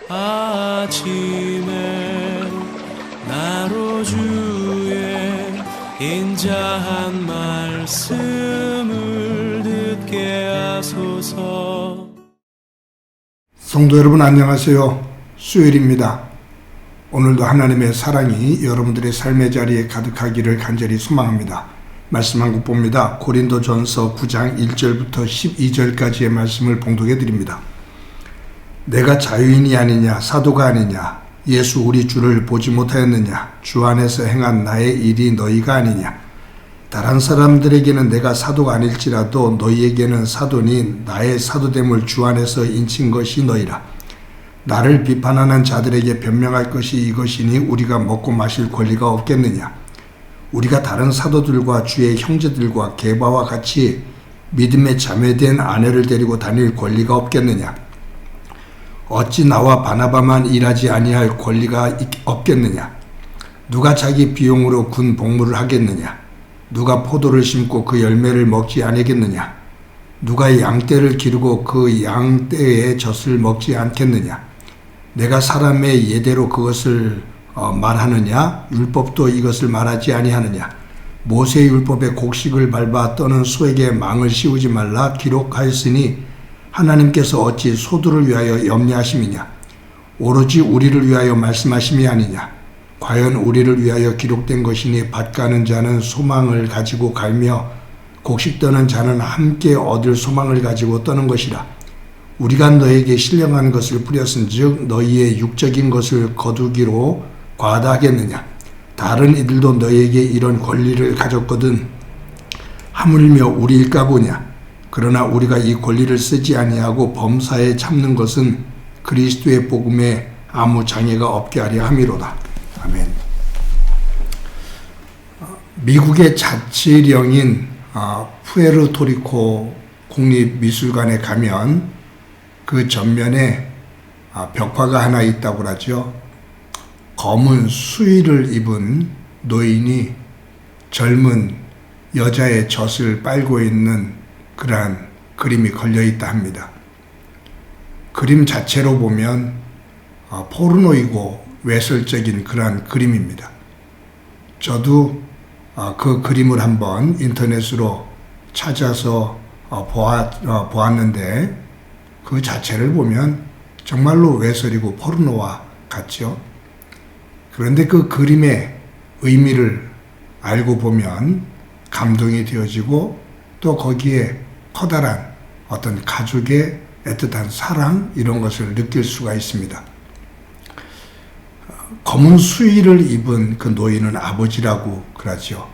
아침에 나로 주의 인자한 말씀을 듣게 하소서. 성도 여러분 안녕하세요. 수요일입니다. 오늘도 하나님의 사랑이 여러분들의 삶의 자리에 가득하기를 간절히 소망합니다. 말씀 한 곡 봅니다. 고린도전서 9장 1절부터 12절까지의 말씀을 봉독해 드립니다. 내가 자유인이 아니냐, 사도가 아니냐, 예수 우리 주를 보지 못하였느냐, 주 안에서 행한 나의 일이 너희가 아니냐. 다른 사람들에게는 내가 사도가 아닐지라도 너희에게는 사도니 나의 사도됨을 주 안에서 인친 것이 너희라. 나를 비판하는 자들에게 변명할 것이 이것이니 우리가 먹고 마실 권리가 없겠느냐. 우리가 다른 사도들과 주의 형제들과 게바와 같이 믿음에 자매된 아내를 데리고 다닐 권리가 없겠느냐. 어찌 나와 바나바만 일하지 아니할 권리가 없겠느냐. 누가 자기 비용으로 군 복무를 하겠느냐. 누가 포도를 심고 그 열매를 먹지 아니겠느냐. 누가 양떼를 기르고 그 양떼의 젖을 먹지 않겠느냐. 내가 사람의 예대로 그것을 말하느냐. 율법도 이것을 말하지 아니하느냐. 모세의 율법에 곡식을 밟아 떠는 소에게 망을 씌우지 말라 기록하였으니 하나님께서 어찌 소들을 위하여 염려하심이냐. 오로지 우리를 위하여 말씀하심이 아니냐. 과연 우리를 위하여 기록된 것이니 밭 가는 자는 소망을 가지고 갈며 곡식 떠는 자는 함께 얻을 소망을 가지고 떠는 것이라. 우리가 너에게 신령한 것을 뿌렸은즉 너희의 육적인 것을 거두기로 과다하겠느냐. 다른 이들도 너희에게 이런 권리를 가졌거든 하물며 우리일까 보냐. 그러나 우리가 이 권리를 쓰지 아니하고 범사에 참는 것은 그리스도의 복음에 아무 장애가 없게 하려 함이로다. 아멘. 미국의 자치령인 푸에르토리코 국립미술관에 가면 그 전면에 벽화가 하나 있다고 하죠. 검은 수의를 입은 노인이 젊은 여자의 젖을 빨고 있는 그러한 그림이 걸려있다 합니다. 그림 자체로 보면 포르노이고 외설적인 그러한 그림입니다. 저도 그 그림을 한번 인터넷으로 찾아서 보았는데 그 자체를 보면 정말로 외설이고 포르노와 같죠. 그런데 그 그림의 의미를 알고 보면 감동이 되어지고 또 거기에 커다란 어떤 가족의 애틋한 사랑 이런 것을 느낄 수가 있습니다. 검은 수의를 입은 그 노인은 아버지라고 그러죠.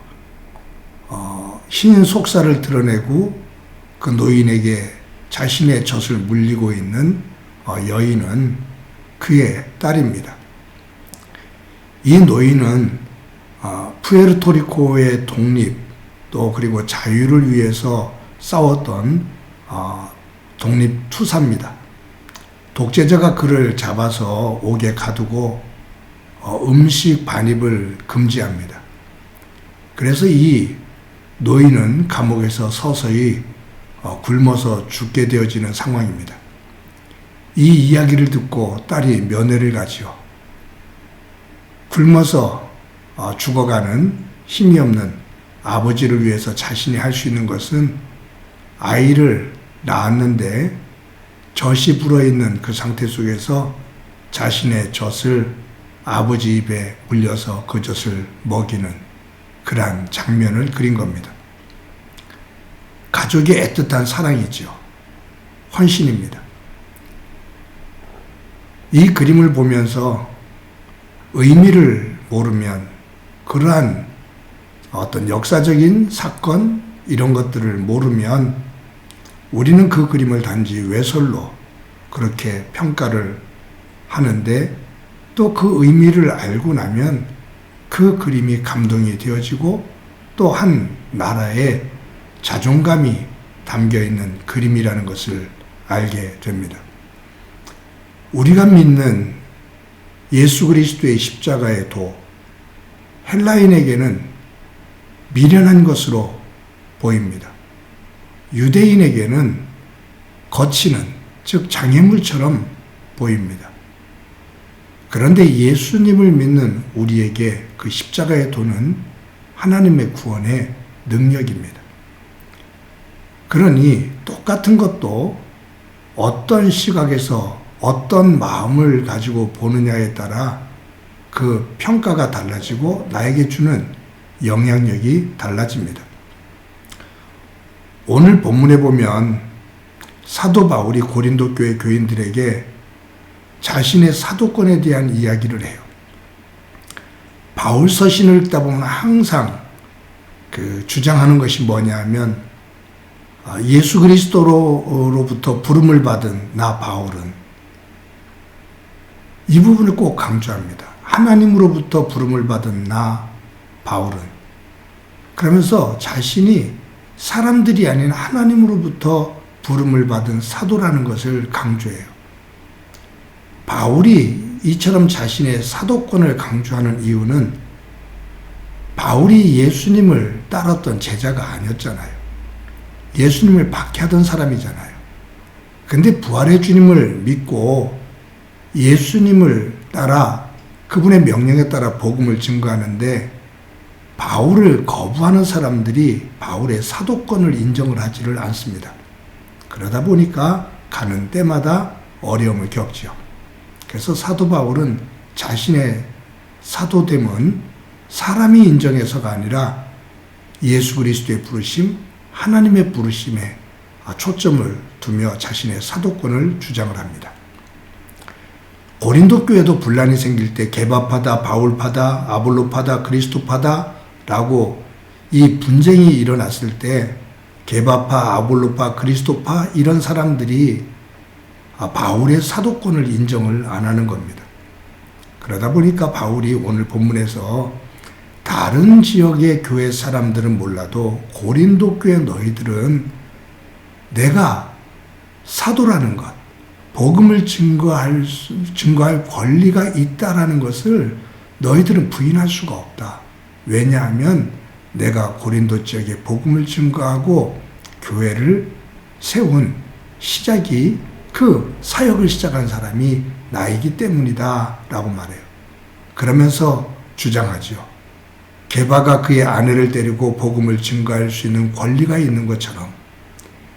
흰 속살을 드러내고 그 노인에게 자신의 젖을 물리고 있는 여인은 그의 딸입니다. 이 노인은 푸에르토리코의 독립 또 그리고 자유를 위해서 싸웠던 독립투사입니다. 독재자가 그를 잡아서 옥에 가두고 음식 반입을 금지합니다. 그래서 이 노인은 감옥에서 서서히 굶어서 죽게 되어지는 상황입니다. 이 이야기를 듣고 딸이 면회를 가지요. 굶어서 죽어가는 힘이 없는 아버지를 위해서 자신이 할 수 있는 것은 아이를 낳았는데 젖이 불어있는 그 상태 속에서 자신의 젖을 아버지 입에 물려서 그 젖을 먹이는 그러한 장면을 그린 겁니다. 가족의 애틋한 사랑이죠. 헌신입니다. 이 그림을 보면서 의미를 모르면 그러한 어떤 역사적인 사건 이런 것들을 모르면 우리는 그 그림을 단지 외설로 그렇게 평가를 하는데 또 그 의미를 알고 나면 그 그림이 감동이 되어지고 또 한 나라의 자존감이 담겨있는 그림이라는 것을 알게 됩니다. 우리가 믿는 예수 그리스도의 십자가의 도, 헬라인에게는 미련한 것으로 보입니다. 유대인에게는 거치는, 즉 장애물처럼 보입니다. 그런데 예수님을 믿는 우리에게 그 십자가의 도는 하나님의 구원의 능력입니다. 그러니 똑같은 것도 어떤 시각에서 어떤 마음을 가지고 보느냐에 따라 그 평가가 달라지고 나에게 주는 영향력이 달라집니다. 오늘 본문에 보면 사도 바울이 고린도 교회 교인들에게 자신의 사도권에 대한 이야기를 해요. 바울 서신을 읽다 보면 항상 주장하는 것이 뭐냐 하면 예수 그리스도로부터 부름을 받은 나 바울은 이 부분을 꼭 강조합니다. 하나님으로부터 부름을 받은 나 바울은 그러면서 자신이 사람들이 아닌 하나님으로부터 부름을 받은 사도라는 것을 강조해요. 바울이 이처럼 자신의 사도권을 강조하는 이유는 바울이 예수님을 따랐던 제자가 아니었잖아요. 예수님을 박해하던 사람이잖아요. 근데 부활의 주님을 믿고 예수님을 따라 그분의 명령에 따라 복음을 증거하는데 바울을 거부하는 사람들이 바울의 사도권을 인정을 하지를 않습니다. 그러다 보니까 가는 때마다 어려움을 겪지요. 그래서 사도 바울은 자신의 사도됨은 사람이 인정해서가 아니라 예수 그리스도의 부르심, 하나님의 부르심에 초점을 두며 자신의 사도권을 주장을 합니다. 고린도 교회도 분란이 생길 때 게바파다, 바울파다, 아볼로파다, 그리스도파다 라고 이 분쟁이 일어났을 때 게바파, 아볼로파, 그리스도파 이런 사람들이 바울의 사도권을 인정을 안 하는 겁니다. 그러다 보니까 바울이 오늘 본문에서 다른 지역의 교회 사람들은 몰라도 고린도 교회 너희들은 내가 사도라는 것, 복음을 증거할 권리가 있다라는 것을 너희들은 부인할 수가 없다. 왜냐하면 내가 고린도 지역에 복음을 증거하고 교회를 세운 시작이 그 사역을 시작한 사람이 나이기 때문이다 라고 말해요. 그러면서 주장하죠. 게바가 그의 아내를 데리고 복음을 증거할 수 있는 권리가 있는 것처럼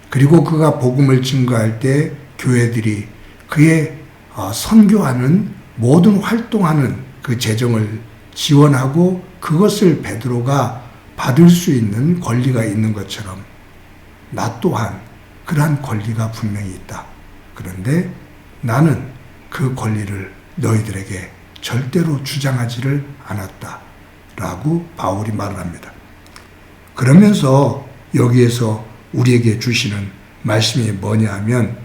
그리고 그가 복음을 증거할 때 교회들이 그의 선교하는 모든 활동하는 그 재정을 지원하고 그것을 베드로가 받을 수 있는 권리가 있는 것처럼 나 또한 그러한 권리가 분명히 있다. 그런데 나는 그 권리를 너희들에게 절대로 주장하지를 않았다. 라고 바울이 말을 합니다. 그러면서 여기에서 우리에게 주시는 말씀이 뭐냐 하면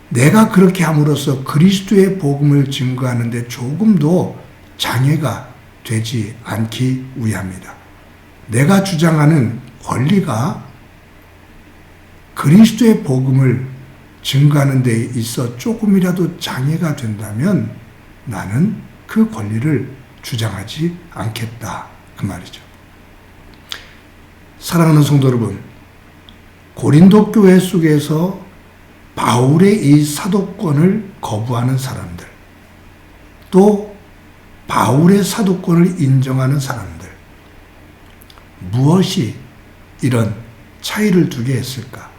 내가 그렇게 함으로써 그리스도의 복음을 증거하는데 조금도 장애가 되지 않기 위함이다. 내가 주장하는 권리가 그리스도의 복음을 증거하는 데 있어 조금이라도 장애가 된다면 나는 그 권리를 주장하지 않겠다. 그 말이죠. 사랑하는 성도 여러분, 고린도 교회 속에서 바울의 이 사도권을 거부하는 사람들, 또 바울의 사도권을 인정하는 사람들, 무엇이 이런 차이를 두게 했을까?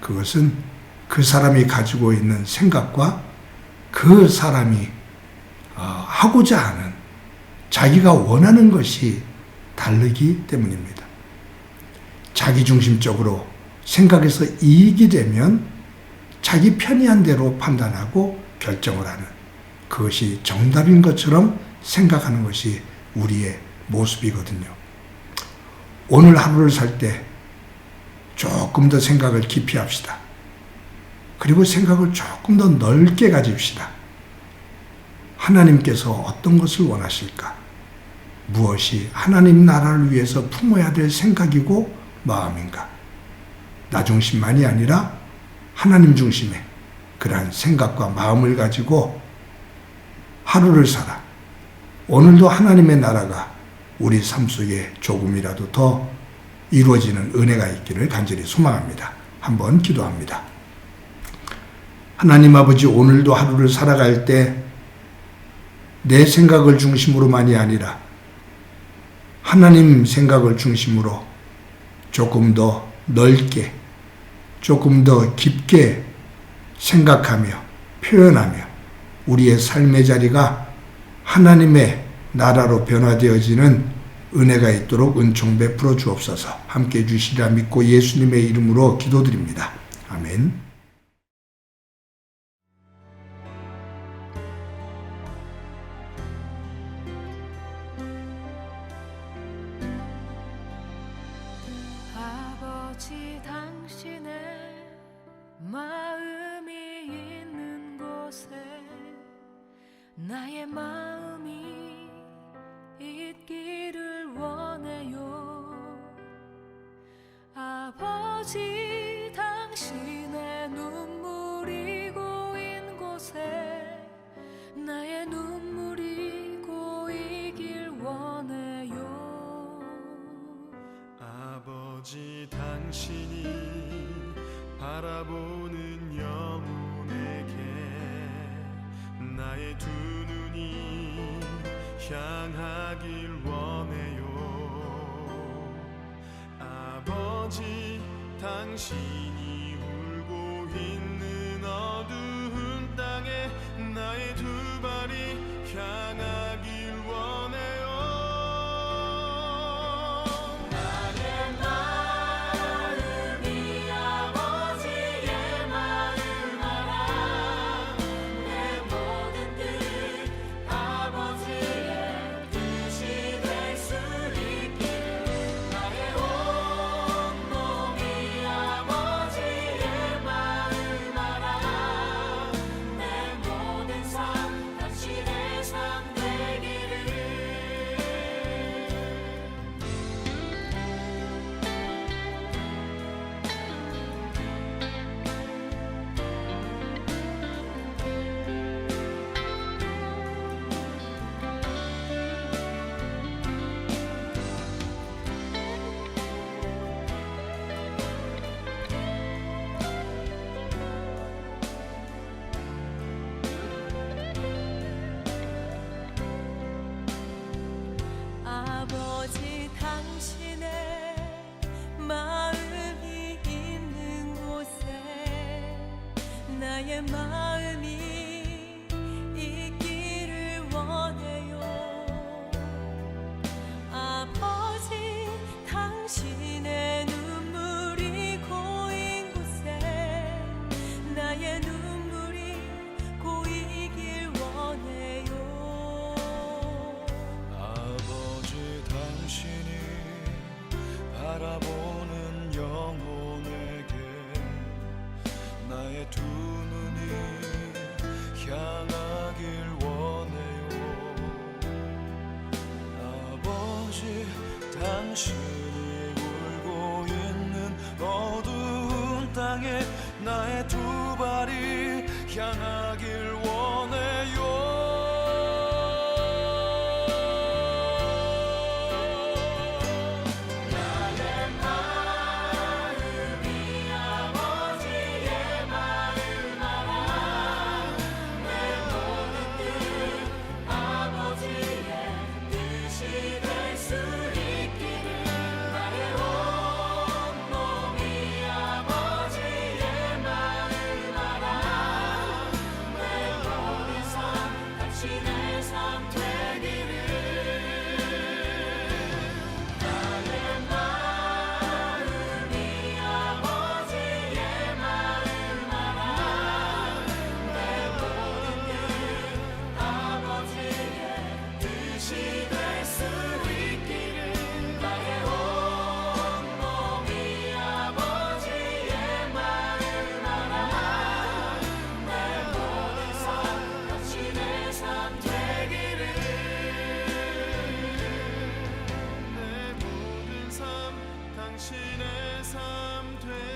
그것은 그 사람이 가지고 있는 생각과 그 사람이 하고자 하는 자기가 원하는 것이 다르기 때문입니다. 자기중심적으로 생각해서 이익이 되면 자기 편의한 대로 판단하고 결정을 하는 그것이 정답인 것처럼 생각하는 것이 우리의 모습이거든요. 오늘 하루를 살 때 조금 더 생각을 깊이 합시다. 그리고 생각을 조금 더 넓게 가집시다. 하나님께서 어떤 것을 원하실까? 무엇이 하나님 나라를 위해서 품어야 될 생각이고 마음인가? 나 중심만이 아니라 하나님 중심의 그러한 생각과 마음을 가지고 하루를 살아. 오늘도 하나님의 나라가 우리 삶 속에 조금이라도 더 이루어지는 은혜가 있기를 간절히 소망합니다. 한번 기도합니다. 하나님 아버지, 오늘도 하루를 살아갈 때 내 생각을 중심으로만이 아니라 하나님 생각을 중심으로 조금 더 넓게, 조금 더 깊게 생각하며 표현하며 우리의 삶의 자리가 하나님의 나라로 변화되어지는 은혜가 있도록 은총 베풀어 주옵소서. 함께해 주시리라 믿고 예수님의 이름으로 기도드립니다. 아멘. 아버지, 당신의 마음이 있는 곳에 나의 마음이 있기를 원해요. 아버지, 당신의 눈물이 고인 곳에 나의 눈물이 고이길 원해요. 아버지, 당신이 바라보는 영혼에게 나의 두 눈이 향하길 원해요. 아버지, 당신이 울고 있는 어두운 땅에 나의 두 발이 향하길 원해요. 아버지, 당신의 마음이 있는 곳에 나의 마음이 있기를 원해요. 아버지, 당신의 눈물이 고인 곳에 나의 눈물이 고이길 원해요. 당신이 바라보는 영혼에게 나의 두 눈이 향하길 원해요. 아버지, 당신이 울고 있는 어두운 땅에 나의 두 발이 향하길 원해요. 당신의 삶 되기를